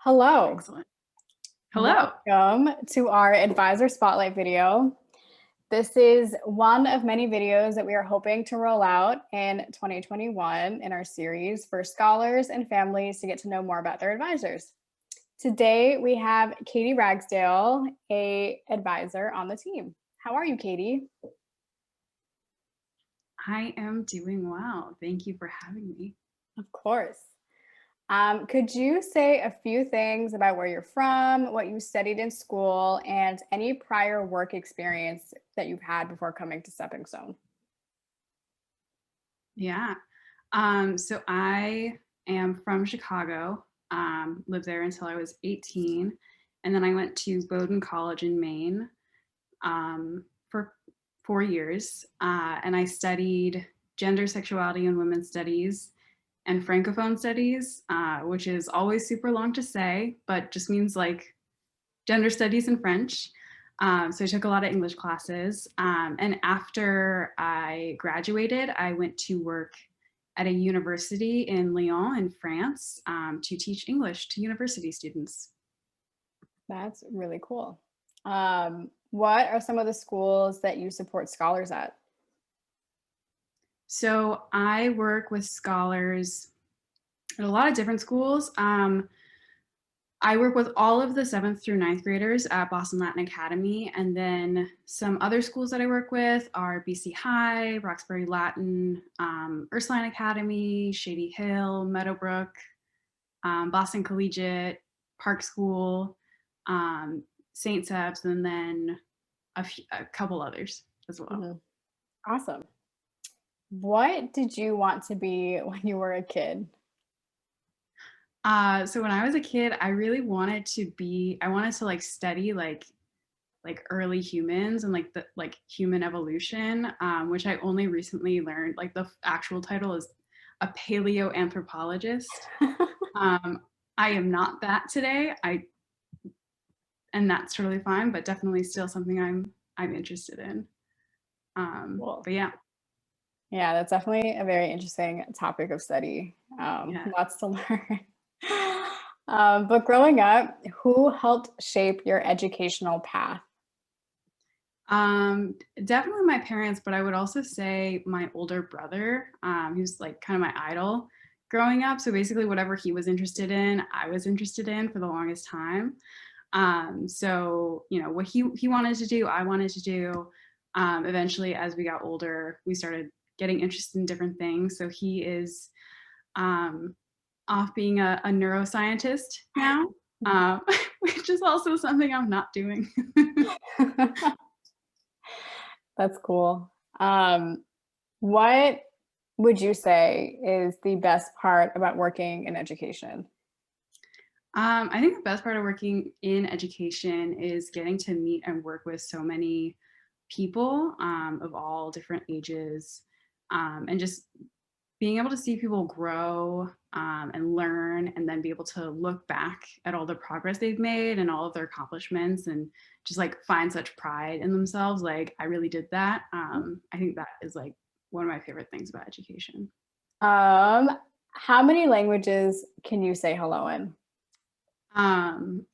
Hello, Excellent. Hello. welcome to our Advisor Spotlight video. This is one of many videos that we are hoping to roll out in 2021 in our series for scholars and families to get to know more about their advisors. Today, we have Katie Ragsdale, a advisor on the team. How are you, Katie? I am doing well. Thank you for having me. Of course. Could you say a few things about where you're from, what you studied in school, and any prior work experience that you've had before coming to Stepping Stone? Yeah. So I am from Chicago, lived there until I was 18. And then I went to Bowdoin College in Maine for 4 years. And I studied gender, sexuality, and women's studies and Francophone studies, which is always super long to say, but just means like gender studies and French. So I took a lot of English classes. And after I graduated, I went to work at a university in Lyon in France to teach English to university students. That's really cool. What are some of the schools that you support scholars at? So I work with scholars at a lot of different schools. I work with all of the 7th through 9th graders at Boston Latin Academy. And then some other schools that I work with are BC High, Roxbury Latin, Ursuline Academy, Shady Hill, Meadowbrook, Boston Collegiate, Park School, St. Seb's, and then a couple others as well. Mhm. Awesome. What did you want to be when you were a kid? So when I was a kid, I really wanted I wanted to like study like early humans and like the like human evolution, which I only recently learned. Like the actual title is a paleoanthropologist. I am not that today. And that's totally fine, but definitely still something I'm interested in. Cool. But yeah, Yeah, that's definitely a very interesting topic of study. yeah. Lots to learn. But growing up, who helped shape your educational path? Definitely my parents, but I would also say my older brother, who's like kind of my idol growing up. So basically, whatever he was interested in, I was interested in for the longest time. So you know what he wanted to do, I wanted to do. Eventually, as we got older, we started getting interested in different things. So he is um, off being a neuroscientist now, which is also something I'm not doing. That's cool. What would you say is the best part about working in education? I think the best part of working in education is getting to meet and work with so many people of all different ages, and just being able to see people grow and learn, and then be able to look back at all the progress they've made and all of their accomplishments, and just like find such pride in themselves. Like I really did that. I think that is like one of my favorite things about education. How many languages can you say hello in?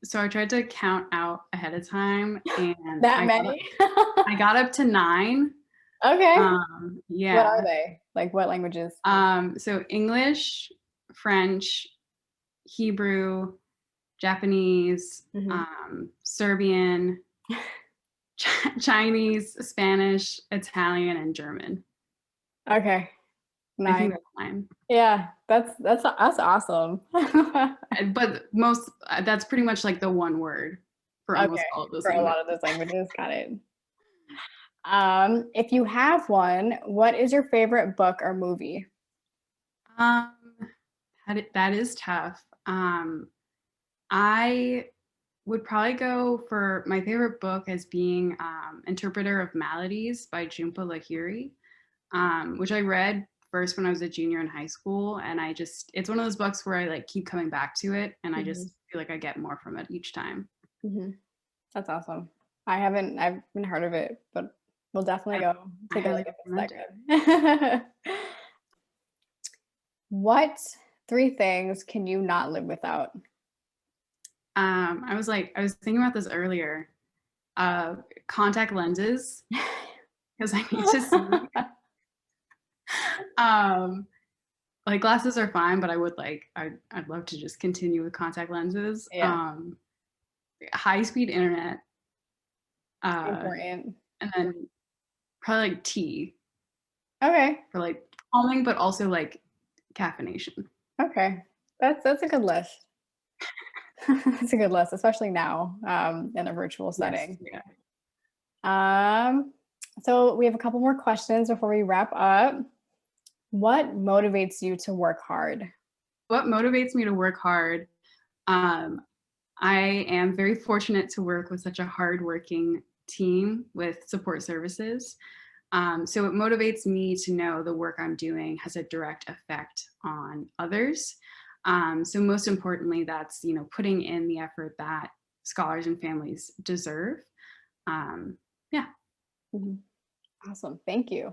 So I tried to count out ahead of time, and That many? I got up to 9. Okay. What are Yeah. they? Like what languages? So English, French, Hebrew, Japanese, Mhm. Serbian, Chinese, Spanish, Italian, and German. Okay. I think 9. that's 9. Yeah, that's awesome. But that's pretty much like the one word for almost Okay, all of those for a languages. lot of those languages, got it. If you have one, what is your favorite book or movie? Um, that is tough. I would probably go for my favorite book as being Interpreter of Maladies by Jhumpa Lahiri, which I read first when I was a junior in high school. And it's one of those books where I like keep coming back to it, and I Mhm, just feel like I get more from it each time. mhm. That's awesome. I haven't heard of it, but we'll definitely I, go I take a highly look if it's recommend it. that good. What 3 things can you not live without? I was thinking about this earlier. Contact lenses, because I need to see. Like glasses are fine, but I'd love to just continue with contact lenses. Yeah. High speed internet, Important. and then probably like tea Okay. for like calming, but also like caffeination. Okay. That's a good list. That's a good list, especially now in a virtual Yes. setting. Yeah. So we have a couple more questions before we wrap up. What motivates you to work hard? What motivates me to work hard? Um, I am very fortunate to work with such a hardworking team with support services. So it motivates me to know the work I'm doing has a direct effect on others. So most importantly, that's putting in the effort that scholars and families deserve. Yeah. Mhm. Awesome. Thank you.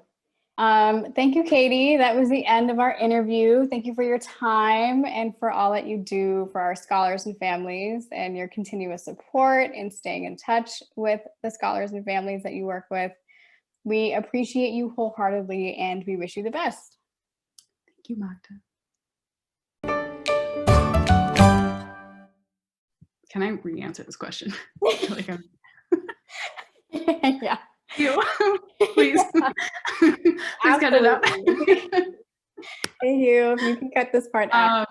Thank you, Katie. That was the end of our interview. Thank you for your time and for all that you do for our scholars and families and your continuous support and staying in touch with the scholars and families that you work with. We appreciate you wholeheartedly and we wish you the best. Thank you, Magda. Can I re-answer this question? I feel like I'm Yeah. you. Please. Please cut it out. Absolutely. Thank you. You can cut this part out.